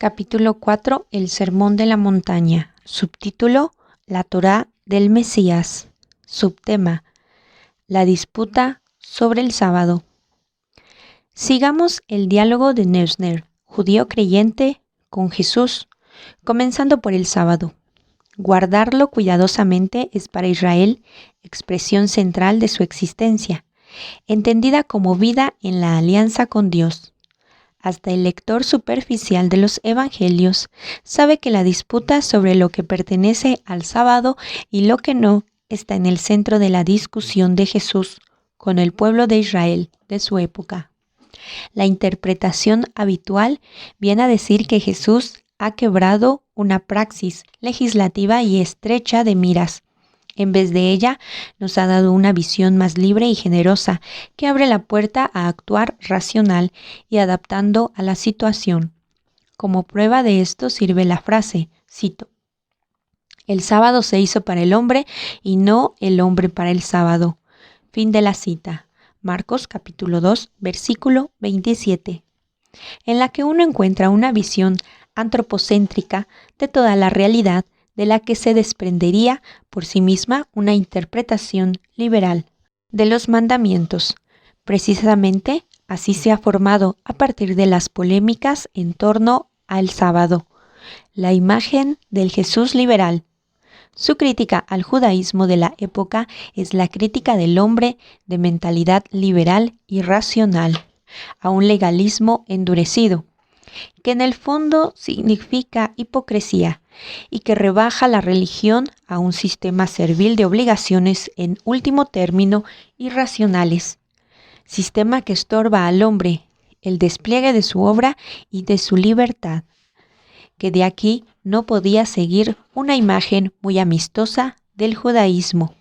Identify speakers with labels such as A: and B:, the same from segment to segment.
A: Capítulo 4. El Sermón de la Montaña. Subtítulo: La Torá del Mesías. Subtema: la disputa sobre el sábado. Sigamos el diálogo de Neusner, judío creyente, con Jesús, comenzando por el sábado. Guardarlo cuidadosamente es para Israel expresión central de su existencia, entendida como vida en la alianza con Dios. Hasta el lector superficial de los evangelios sabe que la disputa sobre lo que pertenece al sábado y lo que no está en el centro de la discusión de Jesús con el pueblo de Israel de su época. La interpretación habitual viene a decir que Jesús ha quebrado una praxis legislativa y estrecha de miras. En vez de ella, nos ha dado una visión más libre y generosa que abre la puerta a actuar racional y adaptando a la situación. Como prueba de esto sirve la frase, cito: "El sábado se hizo para el hombre y no el hombre para el sábado". Fin de la cita. Marcos capítulo 2, versículo 27. En la que uno encuentra una visión antropocéntrica de toda la realidad, de la que se desprendería por sí misma una interpretación liberal de los mandamientos. Precisamente así se ha formado a partir de las polémicas en torno al sábado, la imagen del Jesús liberal. Su crítica al judaísmo de la época es la crítica del hombre de mentalidad liberal y racional, a un legalismo endurecido, que en el fondo significa hipocresía y que rebaja la religión a un sistema servil de obligaciones en último término irracionales, sistema que estorba al hombre el despliegue de su obra y de su libertad, que de aquí no podía seguir una imagen muy amistosa del judaísmo.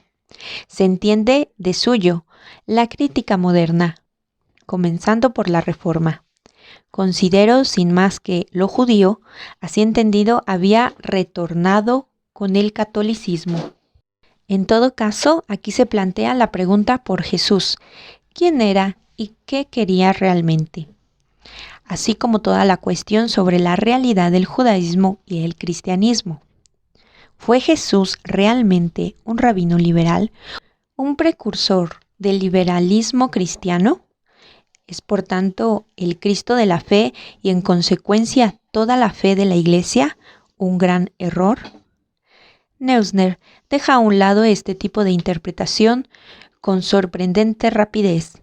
A: Se entiende de suyo la crítica moderna, comenzando por la Reforma. Considero sin más que lo judío, así entendido, había retornado con el catolicismo. En todo caso, aquí se plantea la pregunta por Jesús: ¿quién era y qué quería realmente? Así como toda la cuestión sobre la realidad del judaísmo y el cristianismo. ¿Fue Jesús realmente un rabino liberal, un precursor del liberalismo cristiano? ¿Es por tanto el Cristo de la fe y en consecuencia toda la fe de la Iglesia un gran error? Neusner deja a un lado este tipo de interpretación con sorprendente rapidez.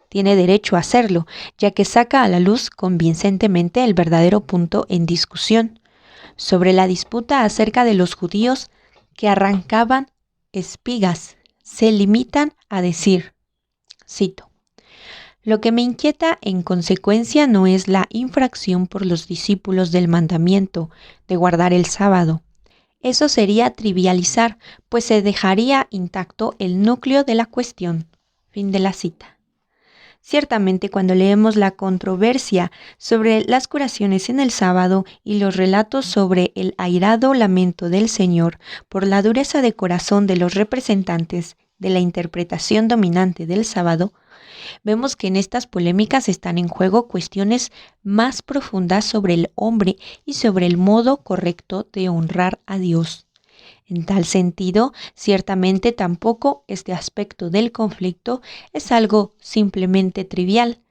A: Tiene derecho a hacerlo, ya que saca a la luz convincentemente el verdadero punto en discusión, sobre la disputa acerca de los judíos que arrancaban espigas. Se limitan a decir, cito: "Lo que me inquieta en consecuencia no es la infracción por los discípulos del mandamiento de guardar el sábado. Eso sería trivializar, pues se dejaría intacto el núcleo de la cuestión". Fin de la cita. Ciertamente, cuando leemos la controversia sobre las curaciones en el sábado y los relatos sobre el airado lamento del Señor por la dureza de corazón de los representantes de la interpretación dominante del sábado, vemos que en estas polémicas están en juego cuestiones más profundas sobre el hombre y sobre el modo correcto de honrar a Dios. En tal sentido, ciertamente tampoco este aspecto del conflicto es algo simplemente trivial.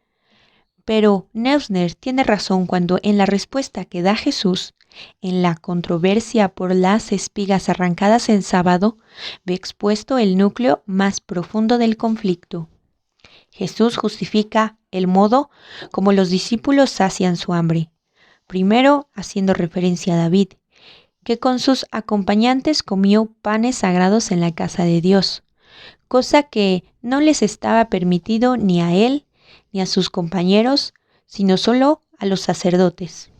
A: Pero Neusner tiene razón cuando en la respuesta que da Jesús, en la controversia por las espigas arrancadas en sábado, ve expuesto el núcleo más profundo del conflicto. Jesús justifica el modo como los discípulos sacian su hambre, primero haciendo referencia a David, que con sus acompañantes comió panes sagrados en la casa de Dios, cosa que no les estaba permitido ni a él ni a sus compañeros, sino solo a los sacerdotes.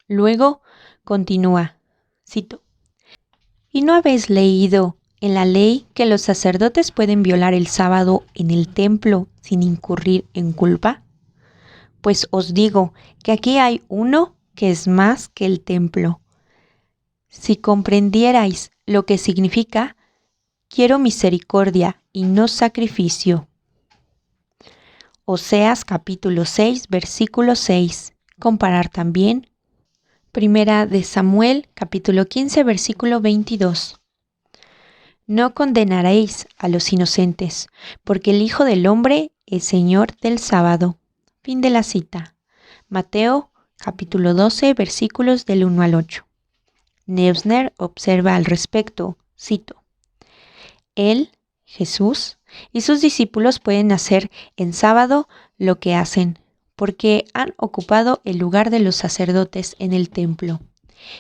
A: Luego continúa, cito: "¿Y no habéis leído en la ley que los sacerdotes pueden violar el sábado en el templo sin incurrir en culpa? Pues os digo que aquí hay uno que es más que el templo. Si comprendierais lo que significa, quiero misericordia y no sacrificio". Oseas capítulo 6, versículo 6. Comparar también Primera de Samuel, capítulo 15, versículo 22. No condenaréis a los inocentes, porque el Hijo del Hombre es Señor del sábado. Fin de la cita. Mateo, capítulo 12, versículos del 1 al 8. Neusner observa al respecto, cito: Él, Jesús, y sus discípulos pueden hacer en sábado lo que hacen, porque han ocupado el lugar de los sacerdotes en el templo.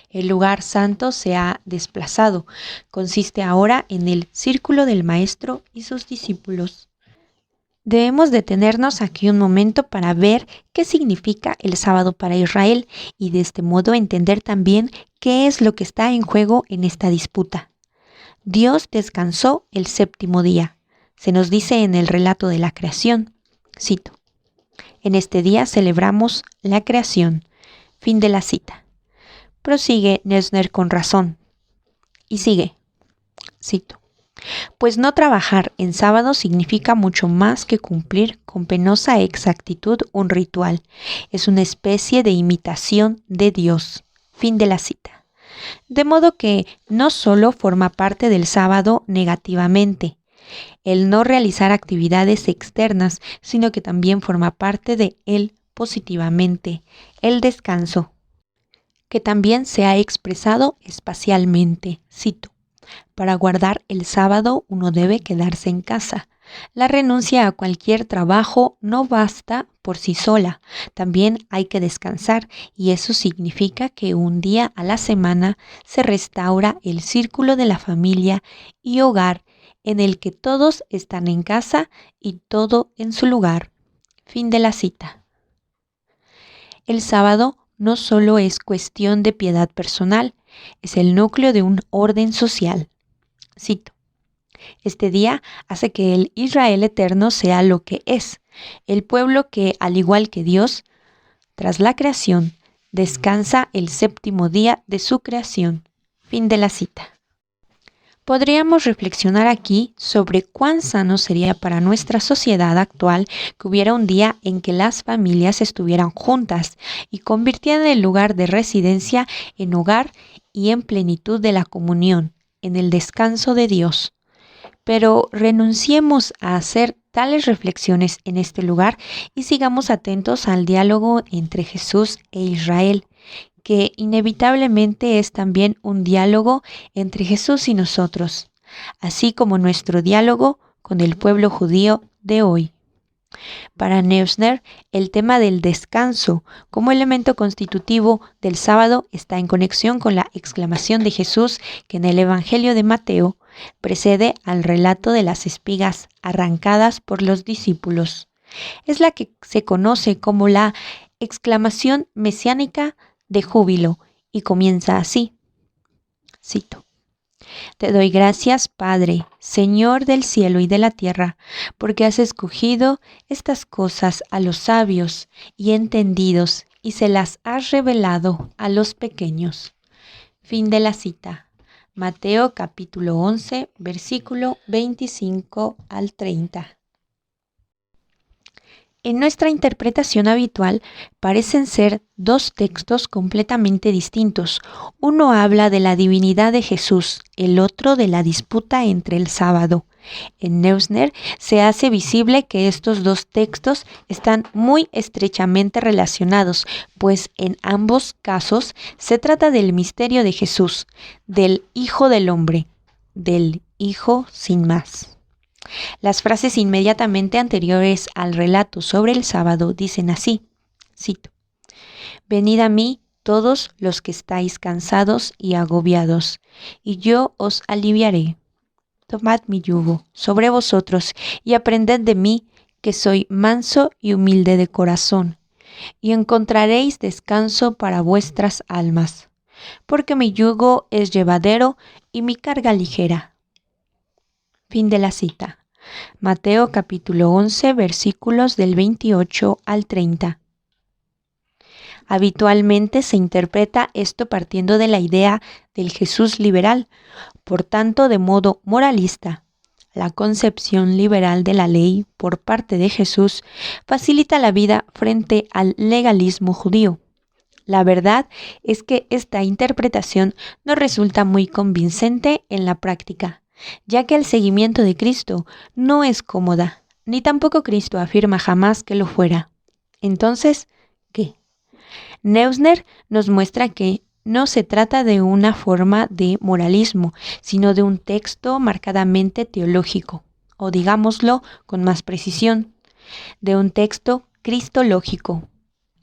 A: El lugar santo se ha desplazado. Consiste ahora en el círculo del Maestro y sus discípulos. Debemos detenernos aquí un momento para ver qué significa el sábado para Israel y de este modo entender también qué es lo que está en juego en esta disputa. Dios descansó el séptimo día. Se nos dice en el relato de la creación, cito: En este día celebramos la creación. Fin de la cita. Prosigue Neusner con razón. Y sigue, cito: Pues no trabajar en sábado significa mucho más que cumplir con penosa exactitud un ritual. Es una especie de imitación de Dios. Fin de la cita. De modo que no solo forma parte del sábado negativamente, el no realizar actividades externas, sino que también forma parte de él positivamente, el descanso, que también se ha expresado espacialmente. Cito: Para guardar el sábado uno debe quedarse en casa. La renuncia a cualquier trabajo no basta por sí sola. También hay que descansar y eso significa que un día a la semana se restaura el círculo de la familia y hogar en el que todos están en casa y todo en su lugar. Fin de la cita. El sábado no solo es cuestión de piedad personal, es el núcleo de un orden social. Cito: Este día hace que el Israel eterno sea lo que es, el pueblo que, al igual que Dios, tras la creación, descansa el séptimo día de su creación. Fin de la cita. Podríamos reflexionar aquí sobre cuán sano sería para nuestra sociedad actual que hubiera un día en que las familias estuvieran juntas y convirtieran el lugar de residencia en hogar y en plenitud de la comunión, en el descanso de Dios. Pero renunciemos a hacer tales reflexiones en este lugar y sigamos atentos al diálogo entre Jesús e Israel, que inevitablemente es también un diálogo entre Jesús y nosotros, así como nuestro diálogo con el pueblo judío de hoy. Para Neusner, el tema del descanso como elemento constitutivo del sábado está en conexión con la exclamación de Jesús que en el Evangelio de Mateo precede al relato de las espigas arrancadas por los discípulos. Es la que se conoce como la exclamación mesiánica de júbilo y comienza así, cito: Te doy gracias, Padre, Señor del cielo y de la tierra, porque has escogido estas cosas a los sabios y entendidos y se las has revelado a los pequeños. Fin de la cita. Mateo capítulo 11, versículo 25 al 30. En nuestra interpretación habitual parecen ser dos textos completamente distintos. Uno habla de la divinidad de Jesús, el otro de la disputa entre el sábado. En Neusner se hace visible que estos dos textos están muy estrechamente relacionados, pues en ambos casos se trata del misterio de Jesús, del Hijo del Hombre, del Hijo sin más. Las frases inmediatamente anteriores al relato sobre el sábado dicen así, cito: Venid a mí todos los que estáis cansados y agobiados, y yo os aliviaré. Tomad mi yugo sobre vosotros y aprended de mí, que soy manso y humilde de corazón, y encontraréis descanso para vuestras almas, porque mi yugo es llevadero y mi carga ligera. Fin de la cita. Mateo capítulo 11, versículos del 28 al 30. Habitualmente se interpreta esto partiendo de la idea del Jesús liberal, por tanto de modo moralista. La concepción liberal de la ley por parte de Jesús facilita la vida frente al legalismo judío. La verdad es que esta interpretación no resulta muy convincente en la práctica, ya que el seguimiento de Cristo no es cómoda, ni tampoco Cristo afirma jamás que lo fuera. Entonces, ¿qué? Neusner nos muestra que no se trata de una forma de moralismo, sino de un texto marcadamente teológico, o digámoslo con más precisión, de un texto cristológico.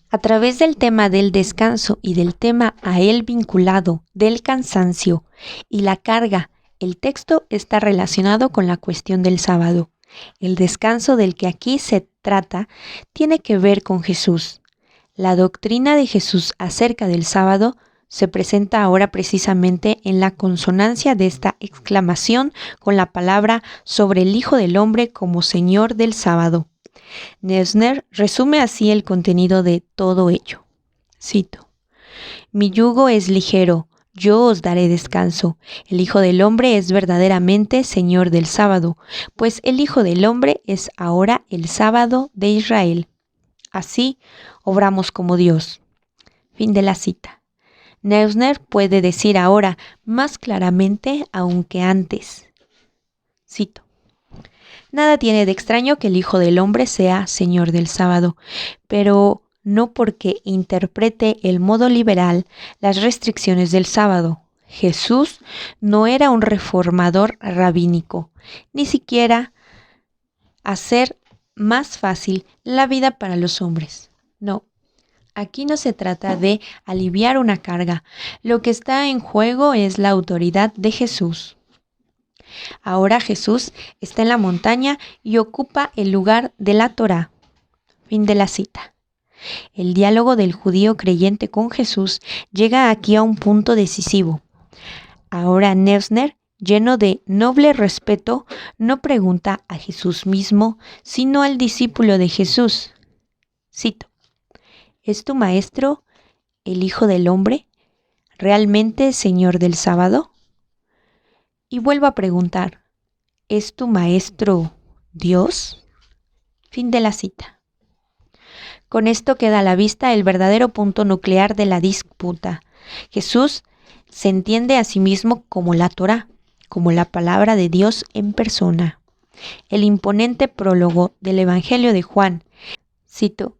A: A través del tema del descanso y del tema a él vinculado del cansancio y la carga, el texto está relacionado con la cuestión del sábado. El descanso del que aquí se trata tiene que ver con Jesús. La doctrina de Jesús acerca del sábado se presenta ahora precisamente en la consonancia de esta exclamación con la palabra sobre el Hijo del Hombre como Señor del sábado. Neusner resume así el contenido de todo ello. Cito: Mi yugo es ligero, yo os daré descanso. El Hijo del Hombre es verdaderamente Señor del sábado, pues el Hijo del Hombre es ahora el sábado de Israel. Así, obramos como Dios. Fin de la cita. Neusner puede decir ahora más claramente aunque antes. Cito: Nada tiene de extraño que el Hijo del Hombre sea Señor del sábado, pero no porque interprete el modo liberal las restricciones del sábado. Jesús no era un reformador rabínico, ni siquiera hacer más fácil la vida para los hombres. No, aquí no se trata de aliviar una carga. Lo que está en juego es la autoridad de Jesús. Ahora Jesús está en la montaña y ocupa el lugar de la Torá. Fin de la cita. El diálogo del judío creyente con Jesús llega aquí a un punto decisivo. Ahora Neusner, lleno de noble respeto, no pregunta a Jesús mismo, sino al discípulo de Jesús. Cito: ¿Es tu maestro, el Hijo del Hombre, realmente Señor del sábado? Y vuelvo a preguntar, ¿es tu maestro Dios? Fin de la cita. Con esto queda a la vista el verdadero punto nuclear de la disputa. Jesús se entiende a sí mismo como la Torá, como la palabra de Dios en persona. El imponente prólogo del Evangelio de Juan, cito: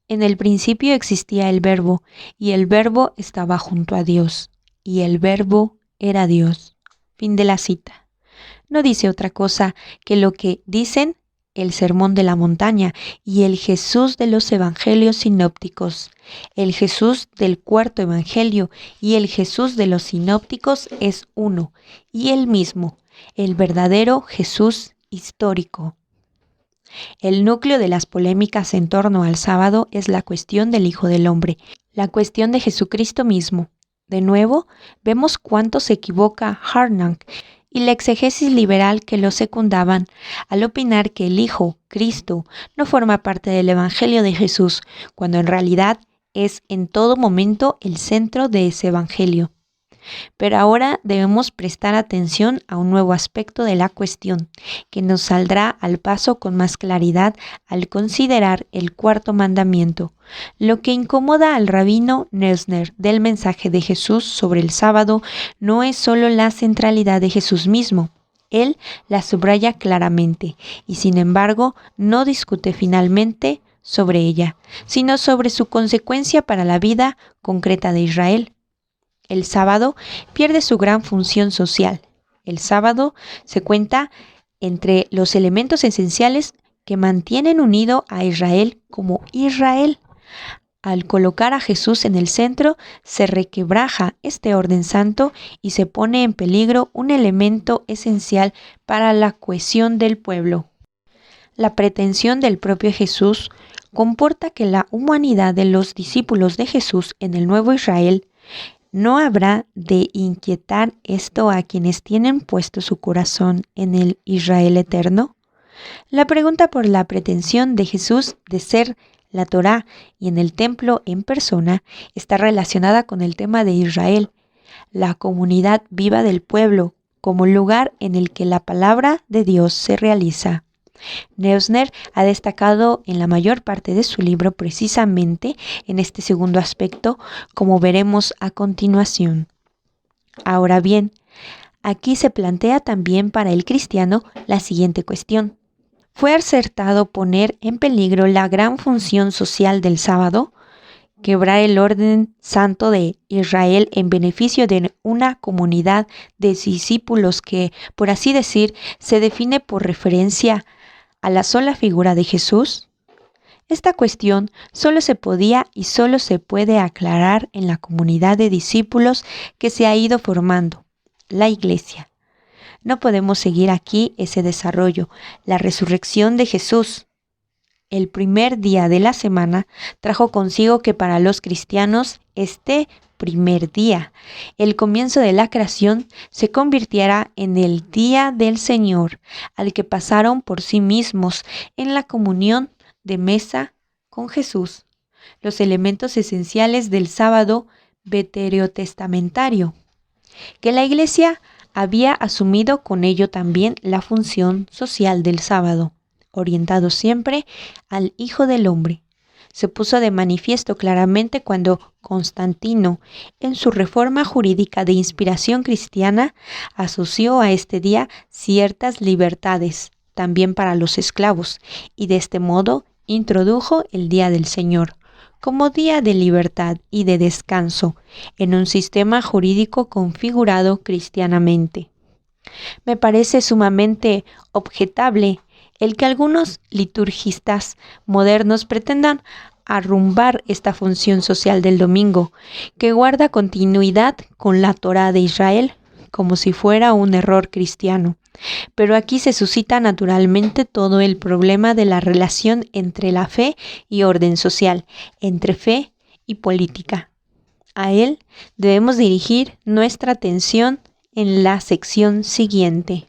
A: En el principio existía el Verbo, y el Verbo estaba junto a Dios, y el Verbo era Dios. Fin de la cita. No dice otra cosa que lo que dicen el Sermón de la Montaña y el Jesús de los Evangelios sinópticos. El Jesús del cuarto Evangelio y el Jesús de los sinópticos es uno y el mismo, el verdadero Jesús histórico. El núcleo de las polémicas en torno al sábado es la cuestión del Hijo del Hombre, la cuestión de Jesucristo mismo. De nuevo, vemos cuánto se equivoca Harnack y la exegesis liberal que lo secundaban al opinar que el Hijo, Cristo, no forma parte del Evangelio de Jesús, cuando en realidad es en todo momento el centro de ese Evangelio. Pero ahora debemos prestar atención a un nuevo aspecto de la cuestión, que nos saldrá al paso con más claridad al considerar el cuarto mandamiento. Lo que incomoda al rabino Neusner del mensaje de Jesús sobre el sábado no es solo la centralidad de Jesús mismo. Él la subraya claramente y sin embargo no discute finalmente sobre ella, sino sobre su consecuencia para la vida concreta de Israel. El sábado pierde su gran función social. El sábado se cuenta entre los elementos esenciales que mantienen unido a Israel como Israel. Al colocar a Jesús en el centro, se requebraja este orden santo y se pone en peligro un elemento esencial para la cohesión del pueblo. La pretensión del propio Jesús comporta que la humanidad de los discípulos de Jesús en el nuevo Israel ¿no habrá de inquietar esto a quienes tienen puesto su corazón en el Israel eterno? La pregunta por la pretensión de Jesús de ser la Torá y en el templo en persona está relacionada con el tema de Israel, la comunidad viva del pueblo, como lugar en el que la palabra de Dios se realiza. Neusner ha destacado en la mayor parte de su libro precisamente en este segundo aspecto, como veremos a continuación. Ahora bien, aquí se plantea también para el cristiano la siguiente cuestión. ¿Fue acertado poner en peligro la gran función social del sábado? ¿Quebrar el orden santo de Israel en beneficio de una comunidad de discípulos que, por así decir, se define por referencia a la sola figura de Jesús? Esta cuestión solo se podía y solo se puede aclarar en la comunidad de discípulos que se ha ido formando, la Iglesia. No podemos seguir aquí ese desarrollo. La resurrección de Jesús, el primer día de la semana, trajo consigo que para los cristianos este primer día, el comienzo de la creación, se convirtiera en el día del Señor, al que pasaron por sí mismos en la comunión de mesa con Jesús, los elementos esenciales del sábado veterotestamentario, que la Iglesia había asumido con ello también la función social del sábado, orientado siempre al Hijo del Hombre. Se puso de manifiesto claramente cuando Constantino, en su reforma jurídica de inspiración cristiana, asoció a este día ciertas libertades, también para los esclavos, y de este modo introdujo el Día del Señor como día de libertad y de descanso en un sistema jurídico configurado cristianamente. Me parece sumamente objetable el que algunos liturgistas modernos pretendan arrumbar esta función social del domingo, que guarda continuidad con la Torá de Israel, como si fuera un error cristiano. Pero aquí se suscita naturalmente todo el problema de la relación entre la fe y orden social, entre fe y política. A él debemos dirigir nuestra atención en la sección siguiente.